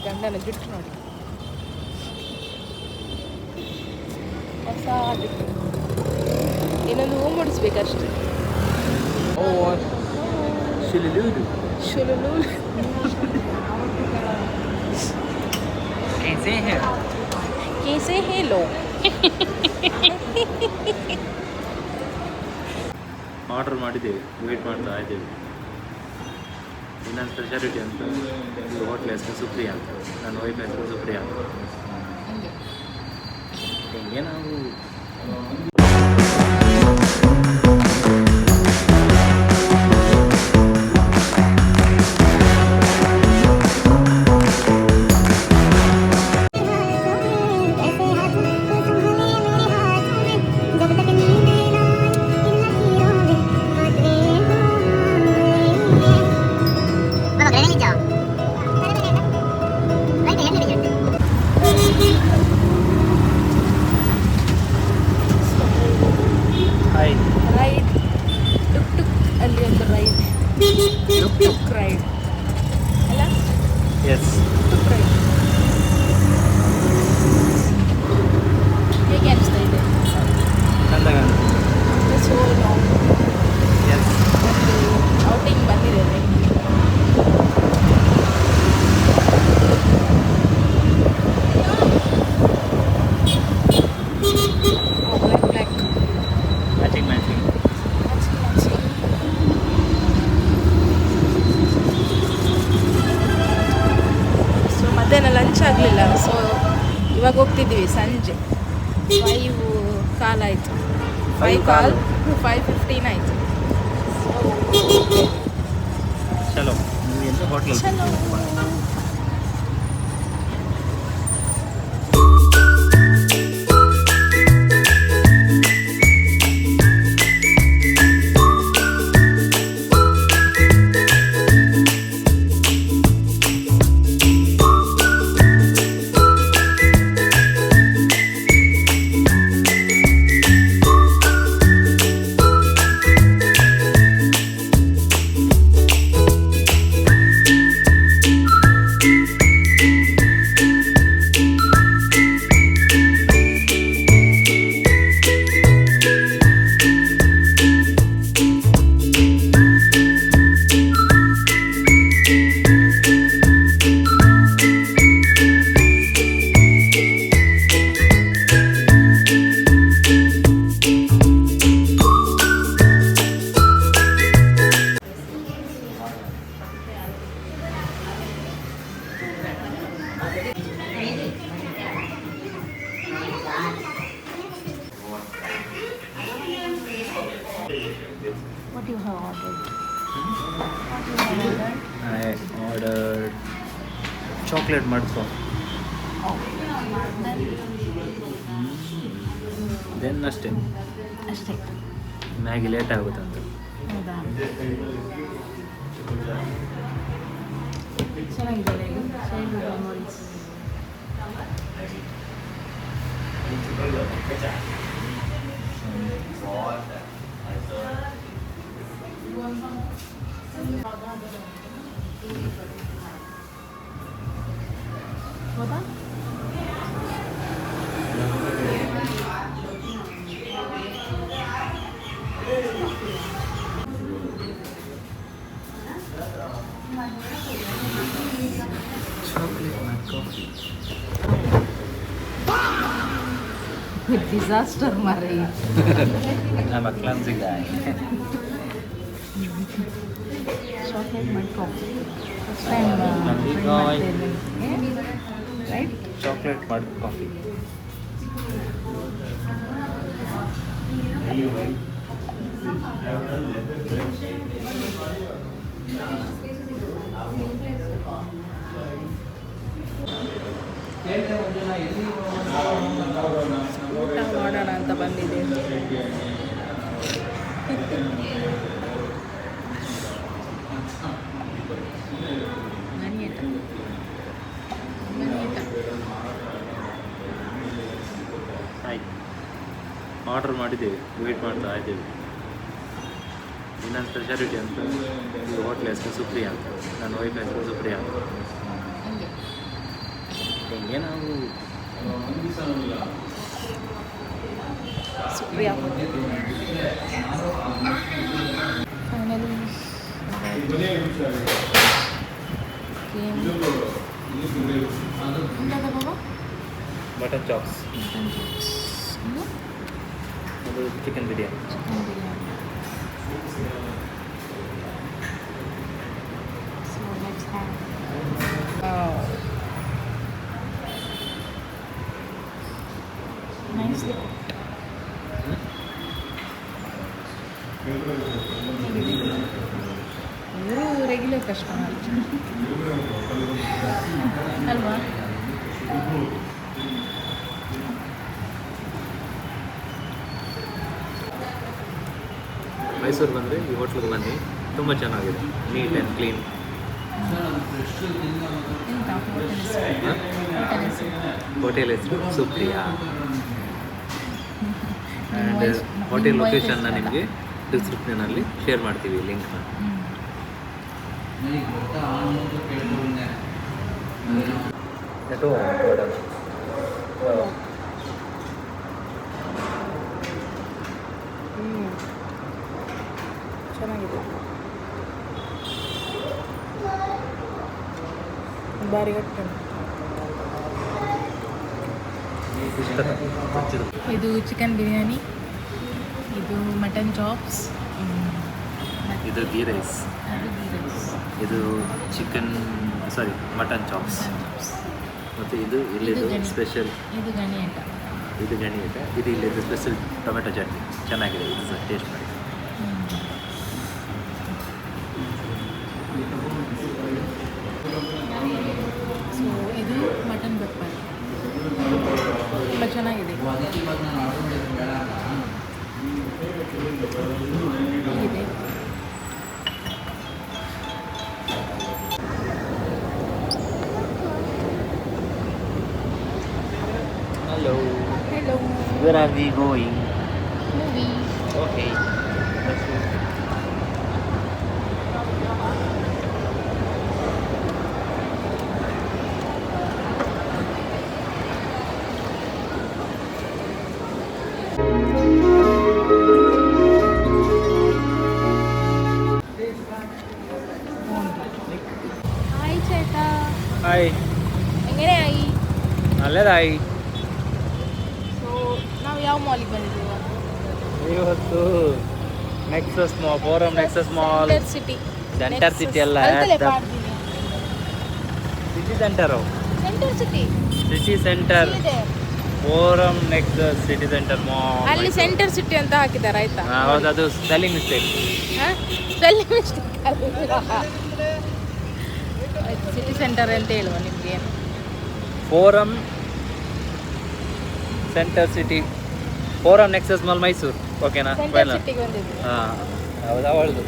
ಗಂಡನ ಜುಟ್ಟು ನೋಡಿ, ಹೊಸ ಜುಟ್ಟು. ಇನ್ನೊಂದು ಹೂ ಮೂಡಿಸ್ಬೇಕಷ್ಟೆ. ಶುಲುಲೂಲು. कैसे है लो. ಆರ್ಡರ್ ಮಾಡಿದ್ದೇವೆ, ವೇಟ್ ಮಾಡ್ತಾ ಇದ್ದೇವೆ. ಇನ್ನೊಂದು ಸ್ಪೆಷಾಲಿಟಿ ಅಂತ ಈ ಹೋಟ್ಲ್ ಹೆಸರು ಸುಪ್ರಿಯಾ ಅಂತ, ನನ್ನ ವೈಫ್ ಹೆಸರು ಸುಪ್ರಿಯಾ ಅಂತ. ಹಿಂಗೆ ನಾವು ರೈಡ್ ಟುಕ್ ಟುಕ್ ಅಲ್ಲಿ ಒಂದು ರೈಡ್, ಟುಕ್ ಟುಕ್ ರೈಡ್ ಅಲ್ಲ, ಎಸ್ ಟುಕ್ ರೈಡ್. ಹೇಗೆ ಅನಿಸ್ತಾ ಇದೆ? ಚಂದಾಗ ಸೊ ನಾವು ಎಸ್ ಔಟಿಂಗ್ ಬಂದಿದ್ದೇವೆ. ಬ್ಲ್ಯಾಕ್ ಮ್ಯಾಚಿಂಗ್ ಸೊ ಮಧ್ಯಾಹ್ನ ಲಂಚ್ ಆಗಲಿಲ್ಲ. ಸೊ ಇವಾಗ ಹೋಗ್ತಿದ್ದೀವಿ ಸಂಜೆ 5 ಕಾಲ್ ಆಯಿತು, 5:15 ಆಯಿತು. ಚಲೋ ಎಂದು ಹೋಟ್ಲ್ ಚಲೋ. What you have ordered? I ordered chocolate mud frog. Then ಅಷ್ಟೇ ಮ್ಯಾಗಿ ಲೇಟ್ ಆಗುತ್ತಂತ. ಹೌದಾ? ಚೆನ್ನಾಗಿದೆ ಇದು ಸೈಡ್ ಮೆಮೊರೀಸ್. ಹೌದಾ? Chocolate mud coffee. Disaster Marie. I'm a clumsy guy. Chocolate mud coffee. First time Clumsy try guy. ಮಾಡ್ತಿದ್ದೀನಿ. Right? Chocolate mud coffee. ಊಟ ಮಾಡೋಣ ಅಂತ ಬಂದಿದೆ. ಆರ್ಡರ್ ಮಾಡಿದ್ದೇವೆ, ವೇಟ್ ಮಾಡ್ತಾ ಇದ್ದೇವೆ. ಇನ್ನೊಂದು ಸ್ಪೆಷಾಲಿಟಿ ಅಂತ ಈ ಹೋಟ್ಲ್ ಹೆಸರು ಸುಪ್ರಿಯಾ ಅಂತ, ನನ್ನ ವೈಫ್ ಹೆಸರು ಸುಪ್ರಿಯಾ ಅಂತ. ಏನೋ ಸುಪ್ರಿಯಾ ಫೈನಲಿ ಮಟನ್ ಚಾಪ್ಸ್ ಅದು chicken biryani. So let's have. Wow. Nicely cooked. ಇವರು ರೆಗ್ಯುಲರ್ ಕಸ್ಟಮರ್ ಅಲ್ವಾ? ಮೈಸೂರು ಬಂದರೆ ಈ ಹೋಟ್ಲಿಗೆ ಬನ್ನಿ, ತುಂಬ ಚೆನ್ನಾಗಿದೆ, ನೀಟ್ ಆ್ಯಂಡ್ ಕ್ಲೀನ್. ಹೋಟೆಲ್ ಹೆಸರು ಸುಪ್ರಿಯಾ. ಆ್ಯಂಡ್ ಹೋಟೆಲ್ ಲೊಕೇಶನ್ನ ನಿಮಗೆ ಡಿಸ್ಕ್ರಿಪ್ಷನಲ್ಲಿ ಶೇರ್ ಮಾಡ್ತೀವಿ ಲಿಂಕ್ನ. ಚೆನ್ನಾಗಿದೆ, ಭಾರಿ ಗಟ್ಟಿ. ಇದು ಚಿಕನ್ ಬಿರಿಯಾನಿ, ಇದು ಮಟನ್ ಚಾಪ್ಸ್, ಇದು ಗೀ ರೈಸ್, ಇದು ಚಿಕನ್ ಮಟನ್ ಚಾಪ್ಸ್, ಮತ್ತು ಇದು ಇಲ್ಲಿದು ಸ್ಪೆಷಲ್, ಇದು ಗಣಿಯಟ, ಇದು ಇಲ್ಲಿದ್ದು ಸ್ಪೆಷಲ್ ಟೊಮೆಟೊ ಚಟ್ನಿ. ಚೆನ್ನಾಗಿದೆ, ಇದು ಸಹ ಟೇಸ್ಟ್ ಮಾಡಿ. ಸೊ ಇದು ಮಟನ್ ಪೆಪ್ಪರ್, ತುಂಬ ಚೆನ್ನಾಗಿದೆ. ಹೀಗಿದೆ. Hello. Hello. Where are we going? Movie. Okay. Let's go. Hi ചേട്ടാ. ಹಾಯ್. എങ്ങനെയായി? ನಲ್ಲದಾಯಿ. ಸೊ ನಾವು ಯಾವ ಮಾಲಿಗೆ ಬಂದಿದ್ದೀವಿ? ಇವತ್ತು Nexus mall, Forum Nexus mall, city. Centre city ಅಲ್ಲ, city centre, centre city, city centre, Forum Nexus city centre mall. ಅಲ್ಲಿ ಸೆಂಟರ್ ಸಿಟಿ ಅಂತ ಹಾಕಿದ್ದಾರೆ, ಆಯ್ತಾ? ಹೌದು, ಅದು spelling mistake. Spelling mistake city centre ಅಂತ ಹೇಳುವ ನಿಮಗೆ. Forum centre city, Forum Nexus mall Mysuru. ಓಕೆನಾ? ಸೆಂಟರ್ ಸಿಟಿಗೆ ಬಂದಿದ್ದೀವಿ. ಹಾಂ, ಹೌದು, ಅವಳದು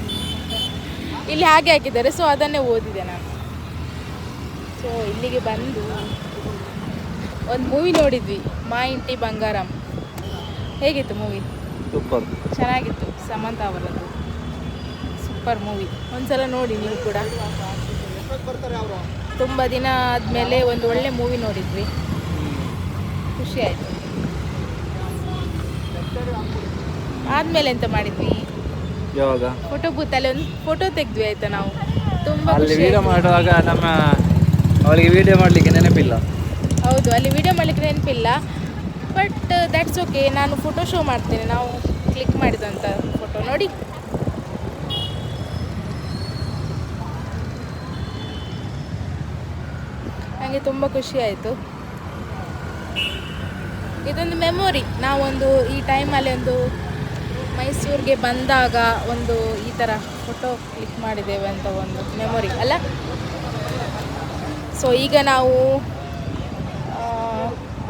ಇಲ್ಲಿ ಹಾಗೆ ಹಾಕಿದ್ದಾರೆ, ಸೊ ಅದನ್ನೇ ಓದಿದೆ ನಾನು. ಸೊ ಇಲ್ಲಿಗೆ ಬಂದು ಒಂದು ಮೂವಿ ನೋಡಿದ್ವಿ, ಮಾ ಇಂಟಿ ಬಂಗಾರಂ. ಹೇಗಿತ್ತು ಮೂವಿ? ಸೂಪರ್, ಚೆನ್ನಾಗಿತ್ತು. ಸಮಂತ ಅವರದ್ದು ಸೂಪರ್ ಮೂವಿ. ಒಂದ್ಸಲ ನೋಡಿ ನೀವು ಕೂಡ. ತುಂಬ ದಿನ ಆದಮೇಲೆ ಒಂದು ಒಳ್ಳೆ ಮೂವಿ ನೋಡಿದ್ವಿ, ಖುಷಿ ಆಯಿತು. ಆದಮೇಲೆ ಎಂತ ಮಾಡಿದ್ವಿ? ಯಾವಾಗ? ಫೋಟೋ ಬೂತಲ್ಲಿ ಒಂದು ಫೋಟೋ ತೆಗೆದ್ವಿ, ಆಯಿತಾ? ನಾವು ತುಂಬ ಅಲ್ಲಿ ವಿಡಿಯೋ ಮಾಡುವಾಗ ಅವಳಿಗೆ ವಿಡಿಯೋ ಮಾಡಲಿಕ್ಕೆ ನೆನಪಿಲ್ಲ. ಹೌದು, ಅಲ್ಲಿ ವಿಡಿಯೋ ಮಾಡಲಿಕ್ಕೆ ನೆನಪಿಲ್ಲ, ಬಟ್ ದ್ಯಾಟ್ಸ್ ಓಕೆ. ನಾನು ಫೋಟೋ ಶೋ ಮಾಡ್ತೇನೆ, ನಾವು ಕ್ಲಿಕ್ ಮಾಡಿದಂಥ ಫೋಟೋ ನೋಡಿ. ನನಗೆ ತುಂಬ ಖುಷಿ ಆಯಿತು. ಇದೊಂದು ಮೆಮೊರಿ. ನಾವೊಂದು ಈ ಟೈಮಲ್ಲಿ ಒಂದು ಮೈಸೂರಿಗೆ ಬಂದಾಗ ಒಂದು ಈ ಥರ ಫೋಟೋ ಕ್ಲಿಕ್ ಮಾಡಿದ್ದೇವೆ ಅಂತ ಒಂದು ಮೆಮೊರಿ ಅಲ್ಲ. ಸೊ ಈಗ ನಾವು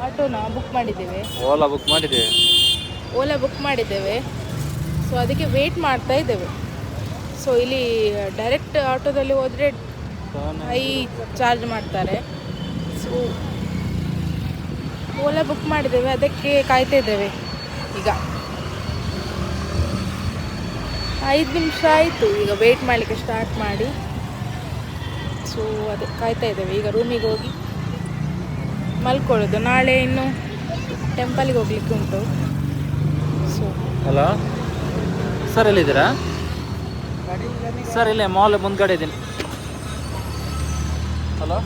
ಆಟೋನ ಬುಕ್ ಮಾಡಿದ್ದೇವೆ, ಓಲಾ ಬುಕ್ ಮಾಡಿದ್ದೇವೆ. ಸೊ ಅದಕ್ಕೆ ವೆಯ್ಟ್ ಮಾಡ್ತಾ ಇದ್ದೇವೆ. ಸೊ ಇಲ್ಲಿ ಡೈರೆಕ್ಟ್ ಆಟೋದಲ್ಲಿ ಹೋದರೆ ಹೈ ಚಾರ್ಜ್ ಮಾಡ್ತಾರೆ. ಸೊ ಓಲಾ ಬುಕ್ ಮಾಡಿದ್ದೇವೆ, ಅದಕ್ಕೆ ಕಾಯ್ತಾ ಇದ್ದೇವೆ. ಈಗ 5 ನಿಮಿಷ ಆಯಿತು ಈಗ ವೆಯ್ಟ್ ಮಾಡಲಿಕ್ಕೆ ಸ್ಟಾರ್ಟ್ ಮಾಡಿ. ಸೊ ಅದಕ್ಕೆ ಕಾಯ್ತಾ ಇದ್ದೇವೆ. ಈಗ ರೂಮಿಗೆ ಹೋಗಿ ಮಲ್ಕೊಳ್ಳೋದು. ನಾಳೆ ಇನ್ನು ಟೆಂಪಲ್ಗೆ ಹೋಗ್ಲಿಕ್ಕೆ ಉಂಟು. ಸೊ ಹಲೋ ಸರ್, ಎಲ್ಲಿದ್ದೀರಾ ಸರ್? ಇಲ್ಲೇ ಮಾಲ್ ಮುಂದ್ಗಡೆ ಇದ್ದೀನಿ. Hello,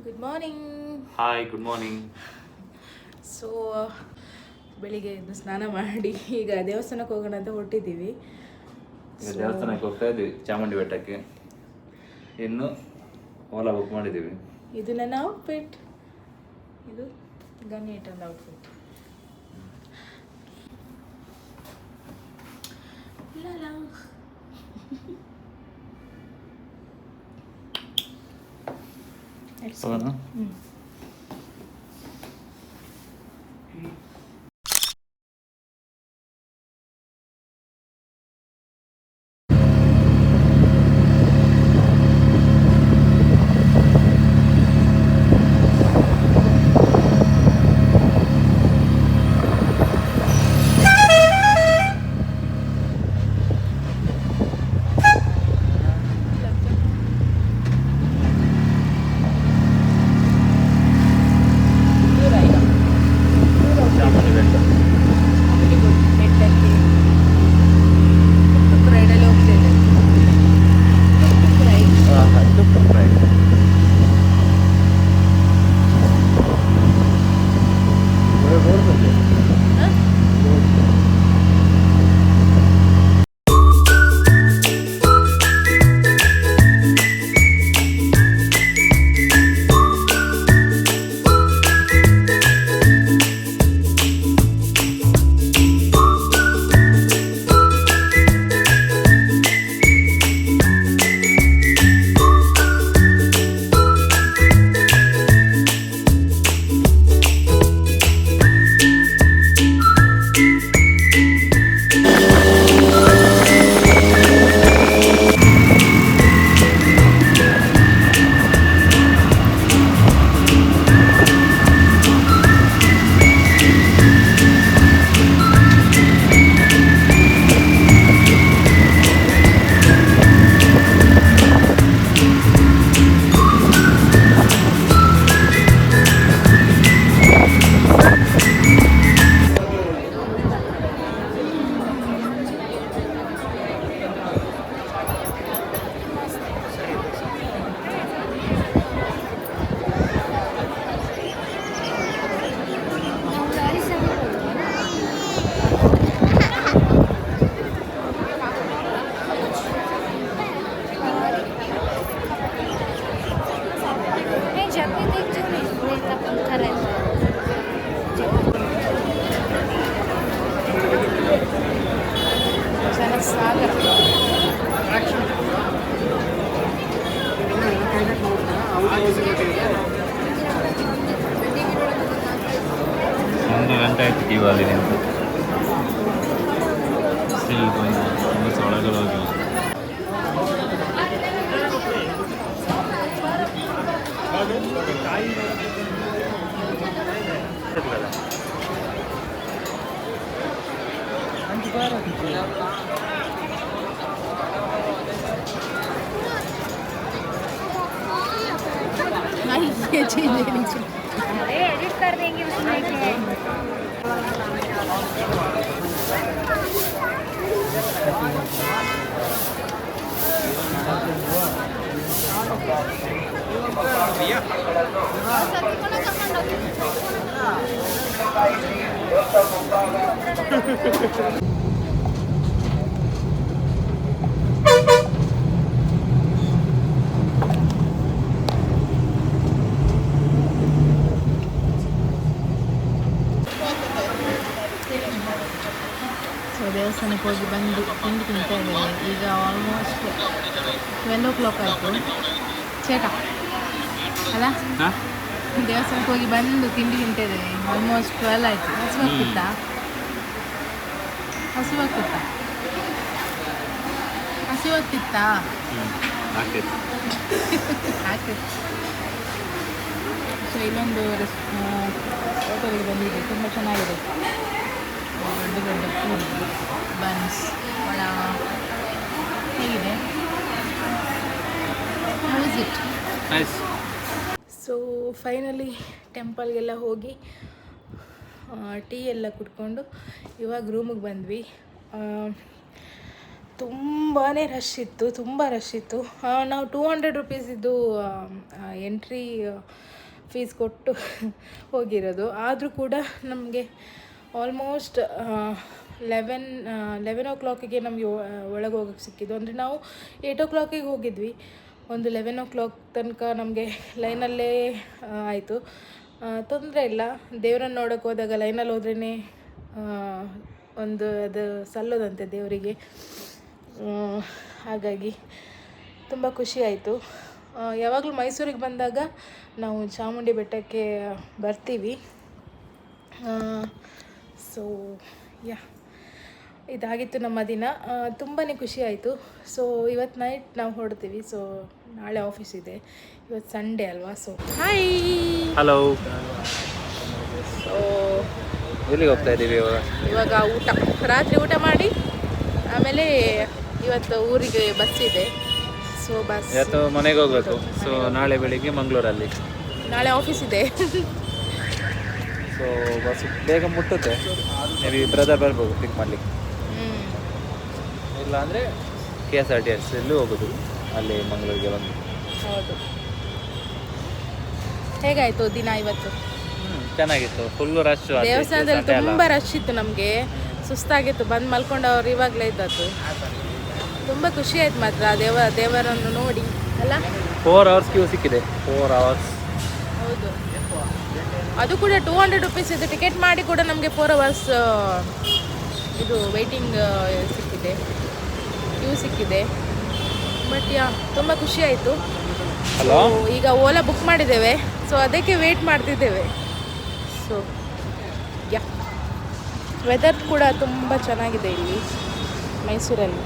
good morning. Hi, good morning. So ಬೆಳಿಗ್ಗೆ ಎದ್ದು ಸ್ನಾನ ಮಾಡಿ ಈಗ ದೇವಸ್ಥಾನಕ್ಕೆ ಹೋಗೋಣ ಅಂತ ಹೊರಟಿದ್ದೀವಿ. ಈಗ ದೇವಸ್ಥಾನಕ್ಕೆ ಹೋಗ್ತಾ ಇದ್ದೀವಿ, ಚಾಮುಂಡಿ ಬೆಟ್ಟಕ್ಕೆ. ಇನ್ನು ಓಲಾ ಬುಕ್ ಮಾಡಿದ್ದೀವಿ. ಇದು ನನ್ನ ಔಟ್ಫಿಟ್, ಇದು ಗನ್ನೇಟನ್ ಔಟ್ಫಿಟ್. ಹೋಗೋಣ. ಚಾಮುಂಡಿ ಬೆಟ್ಟ. ಬೆಟ್ಟಕ್ಕೆ ಟುಕ್ ರೈಡಲ್ಲಿ ಹೋಗ್ತೇವೆ. Tuk ride. Tuk ride. ಸಾಗರ. ಒಂದು ಗಂಟೆ ಆಯ್ತು ಕ್ಯೂ ಅಲ್ಲಿ ನಿಂತು. ಸ್ಟಿಲ್ ಬಂದು ಒಳಗಡೆ ಹೋಗಿಲ್ಲ. एडिट कर देंगे उसमें क्या ಸೊ ದೇವಸ್ಥಾನಕ್ಕೆ ಹೋಗಿ ಬಂದು ತಿಂಡಿ ತಿಂತಾ ಇದ್ದೇವೆ. ಈಗ ಆಲ್ಮೋಸ್ಟ್ 12 o'clock ಆಯಿತು. ಚೇಟ ಅಲ್ಲ, ದೇವಸ್ಥಾನಕ್ಕೆ ಹೋಗಿ ಬಂದು ತಿಂಡಿ ತಿಂತಾ ಇದ್ದೇವೆ. ಆಲ್ಮೋಸ್ಟ್ 12 ಆಯಿತು. ಹಸುವಾಗ್ತಿತ್ತಾ? ಹಸುವಾಗ್ತಿತ್ತಾ? ಆಗ್ತಿತ್ತು. ಸೊ ಇಲ್ಲೊಂದು ಹೋಟೆಲ್ಗೆ ಬಂದಿದೆ, ತುಂಬ ಚೆನ್ನಾಗಿದೆ. ದೊಡ್ಡ ದೊಡ್ಡ ಫುಡ್, ಬನ್ಸ್, ವಡ ಹೇಗಿದೆ? How's it? Nice. So finally ಟೆಂಪಲ್ಗೆಲ್ಲ ಹೋಗಿ ಟೀ ಎಲ್ಲ ಕುಡ್ಕೊಂಡು ಇವಾಗ ರೂಮಿಗೆ ಬಂದ್ವಿ. ತುಂಬಾ ರಶ್ ಇತ್ತು, ತುಂಬ ರಶ್ ಇತ್ತು. ನಾವು 200 ರುಪೀಸಿದ್ದು ಎಂಟ್ರಿ ಫೀಸ್ ಕೊಟ್ಟು ಹೋಗಿರೋದು. ಆದರೂ ಕೂಡ ನಮಗೆ ಆಲ್ಮೋಸ್ಟ್ 11 ಓ ಕ್ಲಾಕಿಗೆ ನಮಗೆ ಒಳಗೆ ಹೋಗೋಕ್ಕೆ ಸಿಕ್ಕಿದ್ದು. ಅಂದರೆ ನಾವು 8 ಓ ಕ್ಲಾಕಿಗೆ ಹೋಗಿದ್ವಿ, ಒಂದು 11 ಓ ಕ್ಲಾಕ್ ತನಕ ನಮಗೆ ಲೈನಲ್ಲೇ ಆಯಿತು. ತೊಂದರೆ ಇಲ್ಲ, ದೇವರನ್ನು ನೋಡೋಕ್ಕೆ ಹೋದಾಗ ಲೈನಲ್ಲಿ ಹೋದ್ರೇ ಒಂದು ಅದು ಸಲ್ಲೋದಂತೆ ದೇವರಿಗೆ. ಹಾಗಾಗಿ ತುಂಬ ಖುಷಿ ಆಯಿತು. ಯಾವಾಗಲೂ ಮೈಸೂರಿಗೆ ಬಂದಾಗ ನಾವು ಚಾಮುಂಡಿ ಬೆಟ್ಟಕ್ಕೆ ಬರ್ತೀವಿ. ಸೊ ಇದಾಗಿತ್ತು ನಮ್ಮ ದಿನ. ತುಂಬಾ ಖುಷಿ ಆಯಿತು. ಸೊ ಇವತ್ತು ನೈಟ್ ನಾವು ಹೊರಡ್ತೀವಿ. ಸೊ ನಾಳೆ ಆಫೀಸ್ ಇದೆ, ಇವತ್ತು ಸಂಡೇ ಅಲ್ವಾ. So hi, hello. ಸೊ ಎಲ್ಲಿಗೆ ಹೋಗ್ತಾ ಇದ್ದೀವಿ ಇವಾಗ ರಾತ್ರಿ ಊಟ ಮಾಡಿ ಆಮೇಲೆ ಇವತ್ತು ಊರಿಗೆ ಬಸ್ ಇದೆ. ಸೊ ಬಸ್ ಇವತ್ತು ಮನೆಗೆ ಹೋಗ್ಬೇಕು. ಸೊ ನಾಳೆ ಬೆಳಿಗ್ಗೆ ಮಂಗಳೂರಲ್ಲಿ, ನಾಳೆ ಆಫೀಸ್ ಇದೆ. ಸೊ ಬಸ್ ಬೇಗ ಮುಟ್ಟುತ್ತೆ. ಮೇಬಿ ಬ್ರದರ್ ಬರ್ಬೋದು ಪಿಕ್ ಮಾಡಲಿಕ್ಕೆ, ಇಲ್ಲ ಅಂದರೆ KSRTC ಎಲ್ಲೂ ಹೋಗೋದು, ಅಲ್ಲಿ ಮಂಗಳೂರಿಗೆ ಬಂದು. ಹೌದು. ಹೇಗಾಯಿತು ದಿನ ಇವತ್ತು? ಚೆನ್ನಾಗಿತ್ತು. Full rush. ದೇವಸ್ಥಾನದಲ್ಲಿ ತುಂಬ ರಶ್ ಇತ್ತು, ನಮಗೆ ಸುಸ್ತಾಗಿತ್ತು. ಬಂದು ಮಲ್ಕೊಂಡವ್ರು ಇವಾಗಲೇ ಇದ್ದದ್ದು. ತುಂಬ ಖುಷಿ ಆಯ್ತು ಮಾತ್ರ ದೇವರನ್ನು ನೋಡಿ ಅಲ್ಲ. 4 hours ಕ್ಯೂ ಸಿಕ್ಕಿದೆ. 4 hours. ಹೌದು, ಅದು ಕೂಡ 200 ರುಪೀಸ್ ಇದು. ಟಿಕೆಟ್ ಮಾಡಿ ಕೂಡ ನಮಗೆ 4 hours ಇದು ವೆಯ್ಟಿಂಗ್ ಸಿಕ್ಕಿದೆ, ಕ್ಯೂ ಸಿಕ್ಕಿದೆ. ಬಟ್ ತುಂಬ ಖುಷಿ ಆಯಿತು. ಹಲೋ, ಈಗ ಓಲಾ ಬುಕ್ ಮಾಡಿದ್ದೇವೆ, ಸೊ ಅದಕ್ಕೆ ವೇಟ್ ಮಾಡ್ತಿದ್ದೇವೆ. ಸೊ ವೆದರ್ ಕೂಡ ತುಂಬ ಚೆನ್ನಾಗಿದೆ ಇಲ್ಲಿ ಮೈಸೂರಲ್ಲಿ.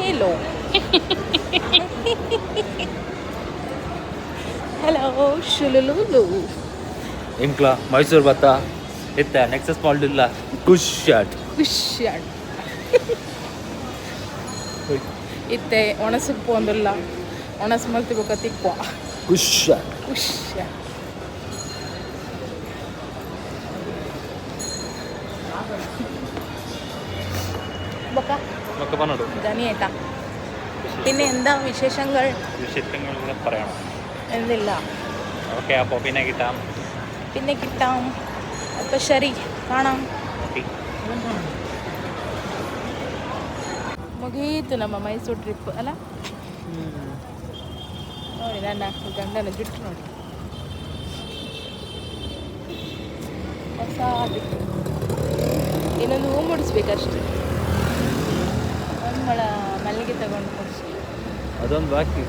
Hello. Hello, Shulululu. ಇಂಕ್ಲಾ ಮೈಸೂರು ಬತ್ತಾ ಇತ್ತ ನೆಕ್ಸಸ್ ಮಾಲ್ ಇಲ್ಲ ಖುಷ್ ಶಾಟ್ ಇತ್ತೆ ಒಣಸುಪ್ಪು ಒಂದಿಲ್ಲ, ಒಣಸು ಮಲ್ತಿಬೇಕ ತಿಕ್ಕುವ ಖುಷ್ ಶಾಟ್. നമുക്ക് പറഞ്ഞോളൂ. ഗനിയേട്ടാ, പിന്നെ എന്താ വിശേഷങ്ങൾ? വിശേഷങ്ങൾ പറയണം. എന്തില്ല. ഓക്കെ, അപ്പോൾ പിന്നെ കിട്ടാം. അപ്പോൾ ശരി, കാണാം. ಮುಗೀತು ನಮ್ಮ ಮೈಸೂರು ಟ್ರಿಪ್ ಅಲ್ಲ. ನೋಡಿ ನನ್ನ ಗಂಡನ ಜುಟ್ಟು ನೋಡಿ, ಹೊಸ ಜುಟ್ಟು. ಇನ್ನೊಂದು ಹೂ ಮುಡಿಸ್ಬೇಕಷ್ಟೆ, ಒಂದು ಮೊಳ ಮಲ್ಲಿಗೆ ತಗೊಂಡು ಮುಡಿಸಿ. ಅದೊಂದು ಬಾಕಿ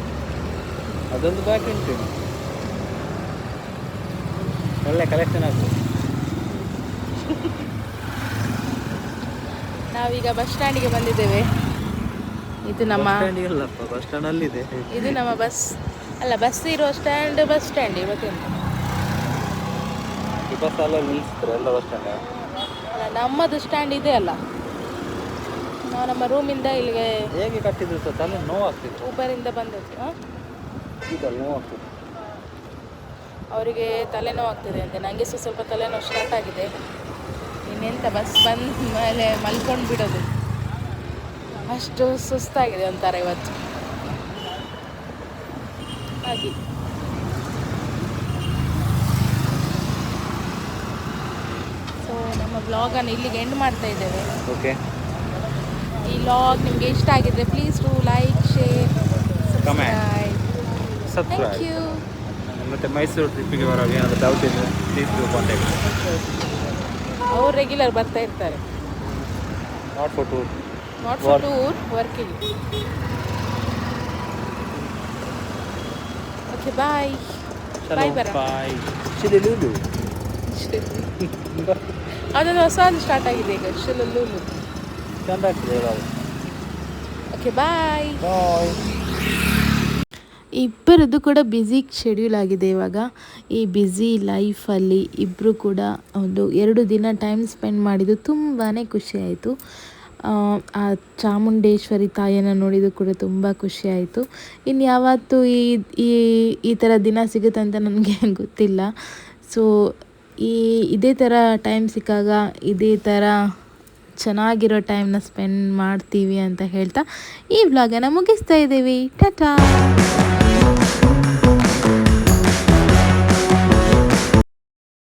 ಉಂಟು. ಒಳ್ಳೆ ಕಲೆಕ್ಷನ್ ಆಗ್ತದೆ. ನಾವೀಗ ಬಸ್ ಸ್ಟ್ಯಾಂಡಿಗೆ ಬಂದಿದ್ದೇವೆ. ಇದು ನಮ್ಮ ಬಸ್ ಸ್ಟ್ಯಾಂಡ್ ಅಲ್ಲಿದೆ. ಇದು ನಮ್ಮ ಬಸ್ ಅಲ್ಲ, ಬಸ್ ಇರೋ ಸ್ಟ್ಯಾಂಡ್. ಬಸ್ ಸ್ಟ್ಯಾಂಡ್ ಇವತ್ತೆಂತ ಈ ಬಸ್ ಅಲ್ಲ ನಿಲ್ಲಿಸ್ತಾರೆ ಎಲ್ಲ ಬಸ್ ಸ್ಟ್ಯಾಂಡ್. ಅಲ್ಲ, ನಮ್ಮದು ಸ್ಟ್ಯಾಂಡ್ ಇದೆ ಅಲ್ಲ. ನಾವು ನಮ್ಮ ರೂಮಿಂದ ಇಲ್ಲಿಗೆ ಹೇಗೆ ಕಟ್ಟಿದ್ರು ಸಹ ತಲೆ ನೋವಾಗ್ತಿತ್ತು. ಊಬರಿಂದ ಬಂದದ್ದು. ನೋವಾಗ್ತಿತ್ತು. ಅವರಿಗೆ ತಲೆನೋವು ಆಗ್ತಿದೆ ಅಂತೆ, ನನಗೆ ಸ್ವಲ್ಪ ತಲೆನೋವು ಸ್ಟಾರ್ಟ್ ಆಗಿದೆ. ಇನ್ನೆಂತ ಬಸ್ ಬಂದ ಮೇಲೆ ಮಲ್ಕೊಂಡು ಬಿಡೋದು, ಅಷ್ಟು ಸುಸ್ತಾಗಿದೆ ಒಂಥರ ಇವತ್ತು. ಹಾಗೆ ಸೊ ನಮ್ಮ ಬ್ಲಾಗನ್ನು ಇಲ್ಲಿಗೆ ಎಂಡ್ ಮಾಡ್ತಾ ಇದ್ದೇವೆ. ಓಕೆ, ಈ ವ್ಲಾಗ್ ನಿಮಗೆ ಇಷ್ಟ ಆಗಿದ್ರೆ please do like, share, Comment. Subscribe. Subscribe. Thank you. ಮತ್ತು ಮೈಸೂರು ಟ್ರಿಪ್ಪಿಗೆ ಬರುವಾಗ ಏನಾದರೂ ಡೌಟ್ ಇದ್ದರೆ ಪ್ಲೀಸ್ ಡೂ ಕಾಂಟ್ಯಾಕ್ಟ್. ಅವ್ರು ರೆಗ್ಯುಲರ್ ಬರ್ತಾ ಇರ್ತಾರೆ. Not for tour. Not for tour, ವರ್ಕಿಗೆ. Okay bye. ಬಾಯ್ ಬರ. ಬಾಯ್. ಶಿಲುಲುಲು. ಅದೊಂದು ಹೊಸ ಸ್ಟಾರ್ಟ್ ಆಗಿದೆ ಈಗ, ಶಿಲುಲುಲು. ಚಂದ ಆಗ್ತದೆ ಹೇಳೋದು. Okay bye. ಬಾಯ್. ಇಬ್ಬರದ್ದು ಕೂಡ ಬ್ಯುಸಿ ಶೆಡ್ಯೂಲ್ ಆಗಿದೆ ಇವಾಗ. ಈ ಬ್ಯುಸಿ ಲೈಫಲ್ಲಿ ಇಬ್ಬರು ಕೂಡ ಒಂದು 2 ದಿನ ಟೈಮ್ ಸ್ಪೆಂಡ್ ಮಾಡಿದ್ದು ತುಂಬಾ ಖುಷಿಯಾಯಿತು. ಆ ಚಾಮುಂಡೇಶ್ವರಿ ತಾಯಿಯನ್ನು ನೋಡಿದ್ದು ಕೂಡ ತುಂಬ ಖುಷಿಯಾಯಿತು. ಇನ್ನು ಯಾವತ್ತೂ ಈ ಥರ ದಿನ ಸಿಗುತ್ತೆ ಅಂತ ನನಗೆ ಗೊತ್ತಿಲ್ಲ. ಸೊ ಇದೇ ಥರ ಟೈಮ್ ಸಿಕ್ಕಾಗ ಇದೇ ಥರ ಚೆನ್ನಾಗಿರೋ ಟೈಮ್ನ ಸ್ಪೆಂಡ್ ಮಾಡ್ತೀವಿ ಅಂತ ಹೇಳ್ತಾ ಈ ವ್ಲಾಗನ್ನು ಮುಗಿಸ್ತಾ ಇದ್ದೀವಿ. ಟಾಟಾ.